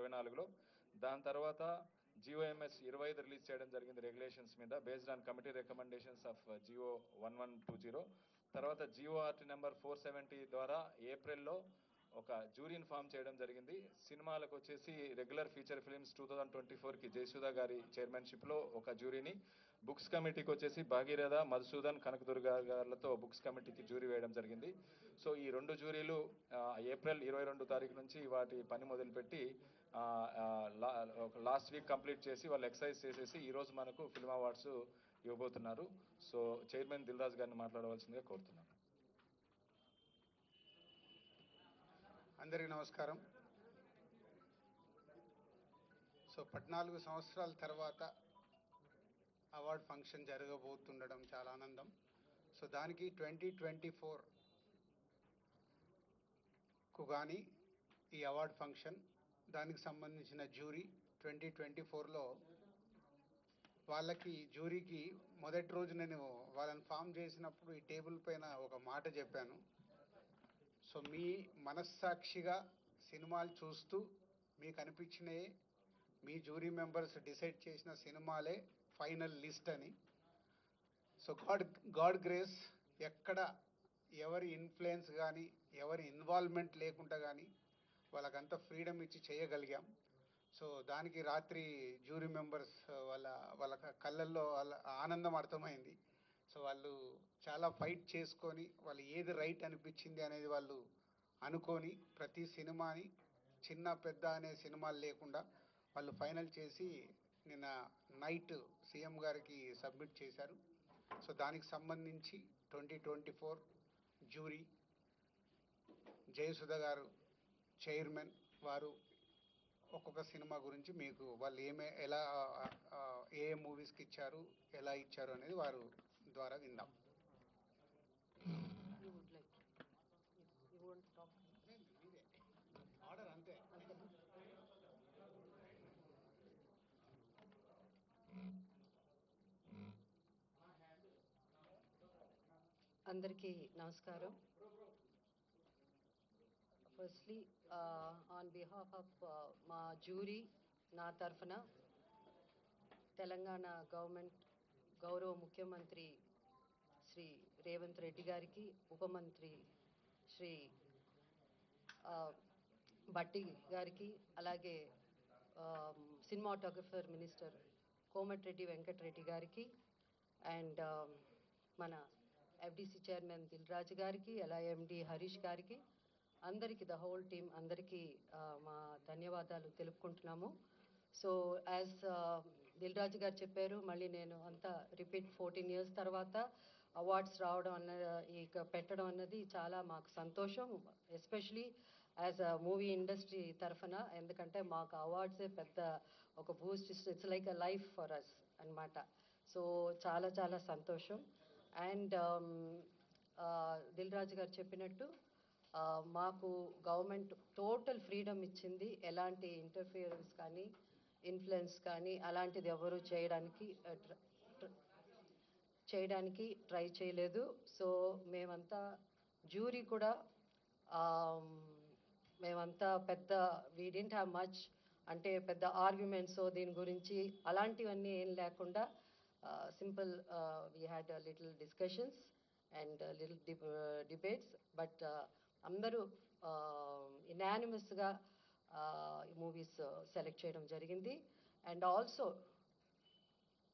2024లో. దాని తర్వాత GOMS 25 release చేయడం జరిగింది రెగ్యులేషన్స్ మీద based on committee recommendations of GO 1120. తర్వాత జిఓఆర్టీ నెంబర్ 470 ద్వారా ఏప్రిల్లో ఒక జ్యూరీని ఫామ్ చేయడం జరిగింది. సినిమాలకు వచ్చేసి రెగ్యులర్ ఫీచర్ ఫిలిమ్స్ 2024కి జయసుధా గారి చైర్మన్షిప్లో ఒక జ్యూరీని, బుక్స్ కమిటీకి వచ్చేసి భాగీరథ, మధుసూదన్, కనకదుర్గ గారులతో బుక్స్ కమిటీకి జ్యూరీ వేయడం జరిగింది. సో ఈ 2 జ్యూరీలు ఏప్రిల్ 22 తారీఖు నుంచి వాటి పని మొదలుపెట్టి లాస్ట్ వీక్ కంప్లీట్ చేసి వాళ్ళు ఎక్సర్సైజ్ చేసేసి ఈరోజు మనకు ఫిల్మ్ అవార్డ్స్ ఇవ్వబోతున్నారు. సో చైర్మన్ దిల్ రాజు గారిని మాట్లాడవలసిందిగా కోరుతున్నాను. అందరికీ నమస్కారం. సో 14 సంవత్సరాల తర్వాత అవార్డ్ ఫంక్షన్ జరగబోతుండడం చాలా ఆనందం. సో దానికి 2024కు కానీ ఈ అవార్డ్ ఫంక్షన్, దానికి సంబంధించిన జ్యూరీ 2024లో వాళ్ళకి జ్యూరీకి మొదటి రోజు నేను వాళ్ళని ఫామ్ చేసినప్పుడు ఈ టేబుల్ పైన ఒక మాట చెప్పాను. సో మీ మనస్సాక్షిగా సినిమాలు చూస్తూ మీకు అనిపించినవి మీ జ్యూరీ మెంబర్స్ డిసైడ్ చేసిన సినిమాలే ఫైనల్ లిస్ట్ అని. సో గాడ్ గ్రేస్, ఎక్కడ ఎవరి ఇన్ఫ్లుయెన్స్ కానీ ఎవరి ఇన్వాల్వ్మెంట్ లేకుండా కానీ వాళ్ళకంత ఫ్రీడమ్ ఇచ్చి చేయగలిగాం. సో దానికి రాత్రి జ్యూరీ మెంబర్స్ వాళ్ళ కళ్ళల్లో వాళ్ళ ఆనందం అర్థమైంది. సో వాళ్ళు చాలా ఫైట్ చేసుకొని వాళ్ళు ఏది రైట్ అనిపించింది అనేది వాళ్ళు అనుకొని ప్రతి సినిమాని చిన్న పెద్ద అనే సినిమాలు లేకుండా వాళ్ళు ఫైనల్ చేసి నిన్న నైట్ సీఎం గారికి సబ్మిట్ చేశారు. సో దానికి సంబంధించి 2024 జ్యూరీ జయసుధ గారు చైర్మన్, వారు ఒక్కొక్క సినిమా గురించి మీకు వాళ్ళు ఎలా ఏ మూవీస్కి ఇచ్చారు, ఎలా ఇచ్చారు అనేది వారు ద్వారా విందాం. ఆర్డర్ అంతే. అందరికీ నమస్కారం. ఫస్ట్లీ ఆన్ బిహాఫ్ ఆఫ్ మా జ్యూరీ, నా తరఫున తెలంగాణ గవర్నమెంట్ గౌరవ ముఖ్యమంత్రి శ్రీ రేవంత్ రెడ్డి గారికి, ఉప మంత్రి శ్రీ బట్టి గారికి, అలాగే సినిమాటోగ్రఫర్ మినిస్టర్ కోమటిరెడ్డి వెంకటరెడ్డి గారికి, అండ్ మన ఎఫ్డిసి చైర్మన్ దిల్ రాజు గారికి, అలా ఎండి హరీష్ గారికి, అందరికీ ద హోల్ టీమ్ అందరికీ మా ధన్యవాదాలు తెలుపుకుంటున్నాము. సో యాజ్ దిల్ రాజు గారు చెప్పారు, మళ్ళీ నేను అంతా రిపీట్ 14 years తర్వాత అవార్డ్స్ రావడం పెట్టడం అన్నది చాలా మాకు సంతోషం, especially as a movie industry తరఫున. ఎందుకంటే మాకు అవార్డ్సే పెద్ద ఒక boost, it's like a life for us అన్నమాట. సో చాలా చాలా సంతోషం. అండ్ దిల్ రాజు గారు చెప్పినట్టు మాకు గవర్నమెంట్ టోటల్ ఫ్రీడమ్ ఇచ్చింది, ఎలాంటి ఇంటర్ఫియరెన్స్ కానీ ఇన్ఫ్లుయెన్స్ కానీ అలాంటిది ఎవరు చేయడానికి ట్రై చేయలేదు. సో మేమంతా జ్యూరీ కూడా మేమంతా పెద్ద వీ డింట్ హ్యావ్ మచ్, అంటే పెద్ద ఆర్గ్యుమెంట్స్ దీని గురించి అలాంటివన్నీ ఏం లేకుండా simple we had little discussions and little debates, but అందరూ ఇనానిమస్గా ఈ మూవీస్ సెలెక్ట్ చేయడం జరిగింది. అండ్ ఆల్సో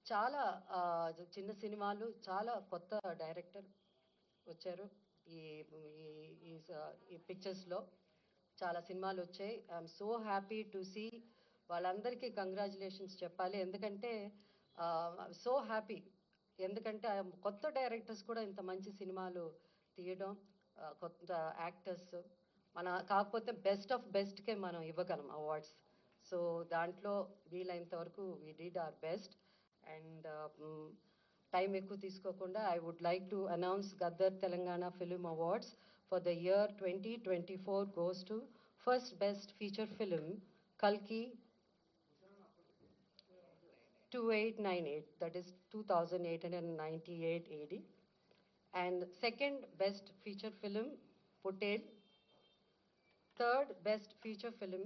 చాలా చిన్న సినిమాలు, చాలా కొత్త డైరెక్టర్ వచ్చారు ఈ పిక్చర్స్లో. చాలా సినిమాలు వచ్చాయి. I'm so happy to see. వాళ్ళందరికీ కంగ్రాచులేషన్స్ చెప్పాలి, ఎందుకంటే సో హ్యాపీ, ఎందుకంటే కొత్త డైరెక్టర్స్ కూడా ఇంత మంచి సినిమాలు తీయడం, కొత్త యాక్టర్స్ కాకపోతే బెస్ట్ ఆఫ్ బెస్ట్కే మనం ఇవ్వగలం అవార్డ్స్. సో దాంట్లో వీలైనంత వరకు we did our best. And time ఎక్కువ తీసుకోకుండా I would like to announce Gaddar Telangana film awards for the year 2024 goes to first best feature film Kalki 2898, that is 2898 AD, and second best feature film Potel, third best feature film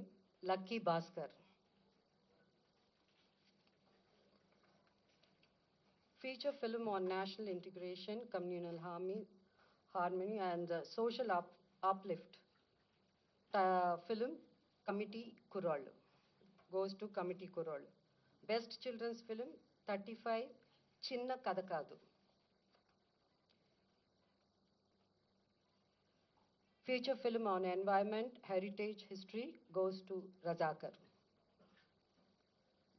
Lucky Bhaskar. Feature film on national integration, communal harmony and social uplift. Film Committee Kurol goes to Committee Kurol. Best children's film 35 Chinna Kadakadu. Feature film on environment, heritage, history goes to Razakar.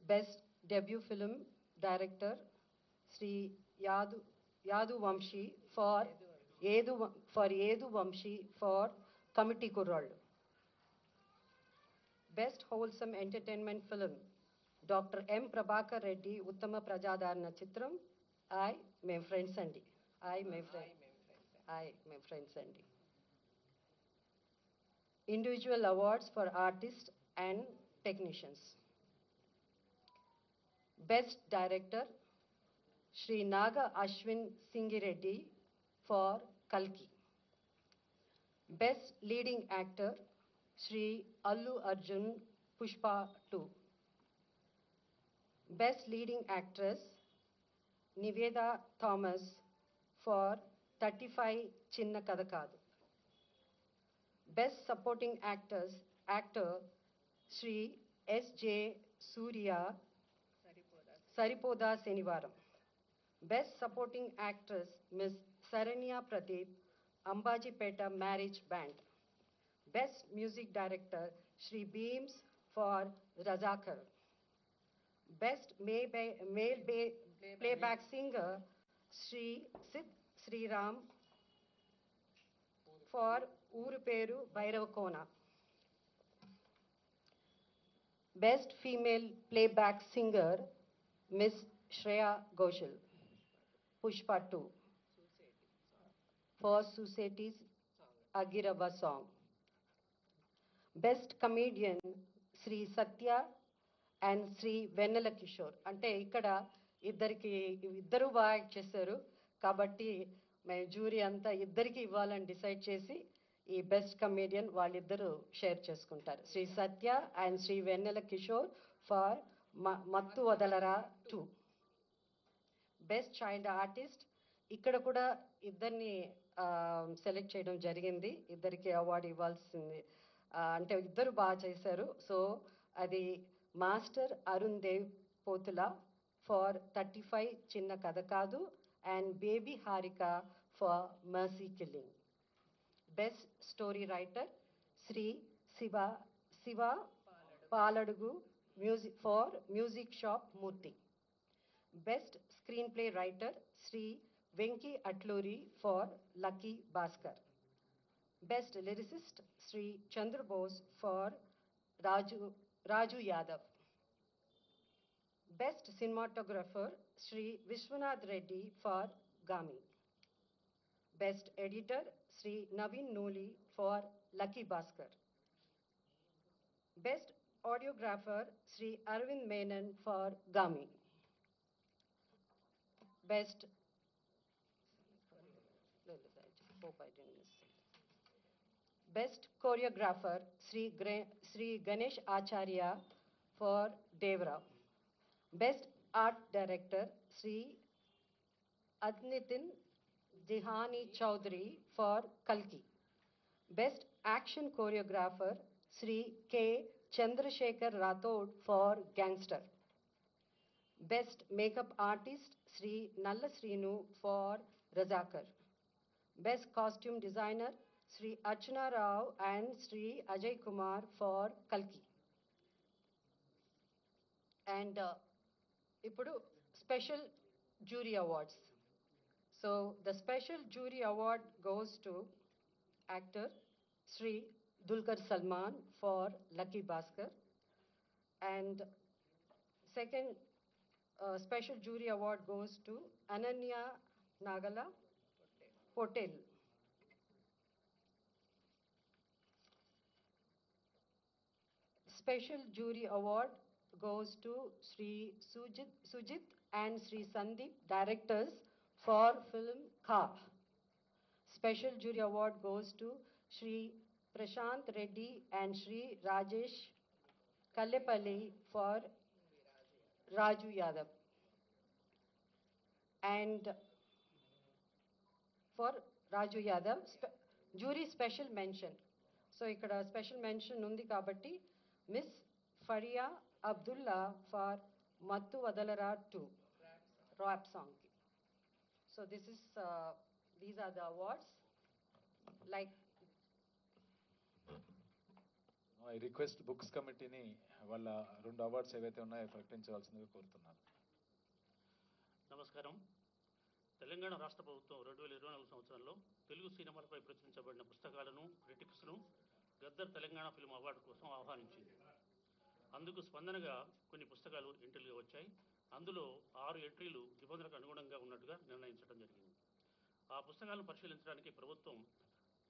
Best debut film director Sri Yadu Vamshi for Yedu Vamshi for Committee Kurol. Best wholesome entertainment film Dr. M. Prabhakar Reddy Uttama Prajadarana Chitram I, my friend Sandy. I, my friend Sandy. Individual awards for artists and technicians. Best director Sri Naga Ashwin Singireddy for Kalki. Best leading actor Sri Allu Arjun Pushpa 2. Best leading actress Niveda Thomas for 35 Chinna Kadakadu. Best supporting actor Sri S.J. Surya Saripoda Senivaram. Best supporting actress Ms. Saranya Pradeep Ambajipeta Marriage Band. Best music director Sri Beams for Razakar. Best male playback singer Sri Sid Sri Ram for Uruperu Bhairavakona. Best female playback singer Miss Shreya Ghoshal, Pushpa 2 for Society's Agirava song. Best comedian Sri Satya and Shri Vennela Kishore. అంటే ఇక్కడ ఇద్దరు బాగా act చేశారు కాబట్టి మేము jury అంతా ఇద్దరికి ఇవ్వాలని డిసైడ్ చేసి ఈ బెస్ట్ కమేడియన్ వాళ్ళిద్దరూ షేర్ చేసుకుంటారు. Shri Satya and Shri Vennela Kishore for Mathu Vadalara 2. Best child artist ఇక్కడ కూడా ఇద్దరిని సెలెక్ట్ చేయడం జరిగింది. ఇద్దరికి అవార్డు ఇవ్వాల్సింది. అంటే ఇద్దరు బాగా చేశారు. సో అది master Arun Dev Pothula for 35 Chinna Katha Kaadu and baby Harika for mercy killing. Best story writer Shri Siva Paladugu for music shop Murthy. Best screenplay writer Shri Venky Atluri for lucky Bhaskar. Best lyricist Shri Chandrabose for Raju Yadav. Best cinematographer Sri Vishwanath Reddy for Gami. Best editor Sri Naveen Noli for Lucky Bhaskar. Best audiographer Sri Arvind Menon for Gami. Best hope I didn't miss it. Best choreographer Sri Ganesh Acharya for Devra. Best art director Sri Adnitin Dihani Chaudhary for Kalki. Best action choreographer Sri K. Chandrasekhar Rathod for Gangster. Best makeup artist Sri Nalla Srinu for Razakar. Best costume designer Sri Archana Rao and Sri Ajay Kumar for Kalki. And ఇప్పుడు special jury awards. So the special jury award goes to actor Sri Dulquer Salman for Lucky Bhaskar. And second special jury award goes to Ananya Nagala Potel. Special jury award goes to Sri Sujit and Sri Sandeep, directors for film Kha. Special jury award goes to Sri Prashant Reddy and Sri Rajesh Kallepalli for Raju Yadav. And for Raju Yadav, jury special mention. So ikkada special mention undi kabatti Miss Faria Abdullah for Mattu Vadalara 2 rap song ki. So these are the awards. Like I request books కమిటీని వాళ్ళ 2 awards ఏవైతే ఉన్నాయో ప్రకటించవలసిందిగా కోరుతున్నాను. నమస్కారం. తెలంగాణ రాష్ట్ర ప్రభుత్వం 2024 సంవత్సరంలో తెలుగు సినిమాలపై ప్రచురించబడిన పుస్తకాలను, క్రిటిక్స్ను గద్దర్ తెలంగాణ ఫిల్మ్ అవార్డు కోసం ఆహ్వానించింది. అందుకు స్పందనగా కొన్ని పుస్తకాలు ఎంట్రీలుగా వచ్చాయి. అందులో 6 ఎంట్రీలు నిబంధనలకు అనుగుణంగా ఉన్నట్టుగా నిర్ణయించడం జరిగింది. ఆ పుస్తకాలను పరిశీలించడానికి ప్రభుత్వం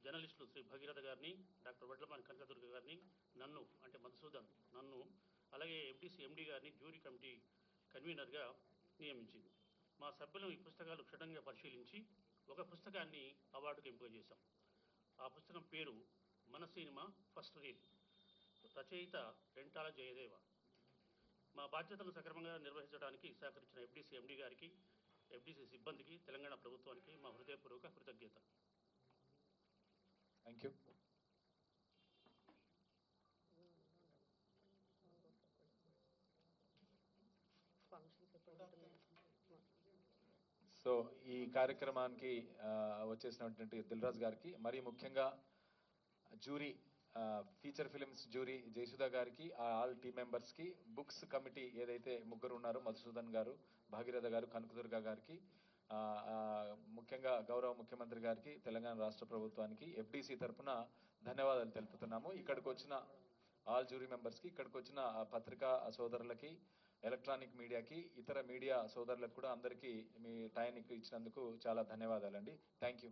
జర్నలిస్టులు శ్రీ భగీరథ గారిని, డాక్టర్ వడ్లమాని కనకదుర్గ గారిని, నన్ను అంటే మధుసూదన్ నన్ను, అలాగే ఎంటీసీ ఎండి గారిని జ్యూరీ కమిటీ కన్వీనర్గా నియమించింది. మా సభ్యులు ఈ పుస్తకాలు క్షుణ్ణంగా పరిశీలించి ఒక పుస్తకాన్ని అవార్డుకు ఎంపిక చేశాం. ఆ పుస్తకం పేరు మన సినిమా ఫస్ట్ రీల్, రచయిత రెంటాల జయదేవ. మా బాధ్యతలను సక్రమంగా నిర్వహించడానికి సహకరించిన ఎఫ్డీసీ ఎండి గారికి, ఎఫ్డీసీ సిబ్బందికి, తెలంగాణ ప్రభుత్వానికి మా హృదయపూర్వక కృతజ్ఞత. Thank you. సో ఈ కార్యక్రమానికి వచ్చేసినటువంటి దిల్రాజ్ గారికి, మరీ ముఖ్యంగా jury, feature films jury Jayasudha గారికి, ఆల్ టీమ్ మెంబర్స్కి, బుక్స్ కమిటీ ఏదైతే ముగ్గురు ఉన్నారో మధుసూదన్ గారు, భాగీరథ గారు, కనకదుర్గ గారికి, ముఖ్యంగా గౌరవ ముఖ్యమంత్రి గారికి, తెలంగాణ రాష్ట్ర ప్రభుత్వానికి ఎఫ్డీసీ తరఫున ధన్యవాదాలు తెలుపుతున్నాము. ఇక్కడికి వచ్చిన ఆల్ జ్యూరీ మెంబర్స్కి, ఇక్కడికి వచ్చిన పత్రికా సోదరులకి, ఎలక్ట్రానిక్ మీడియాకి, ఇతర మీడియా సోదరులకు కూడా అందరికీ మీ టైంకి ఇచ్చినందుకు చాలా ధన్యవాదాలండి. Thank you.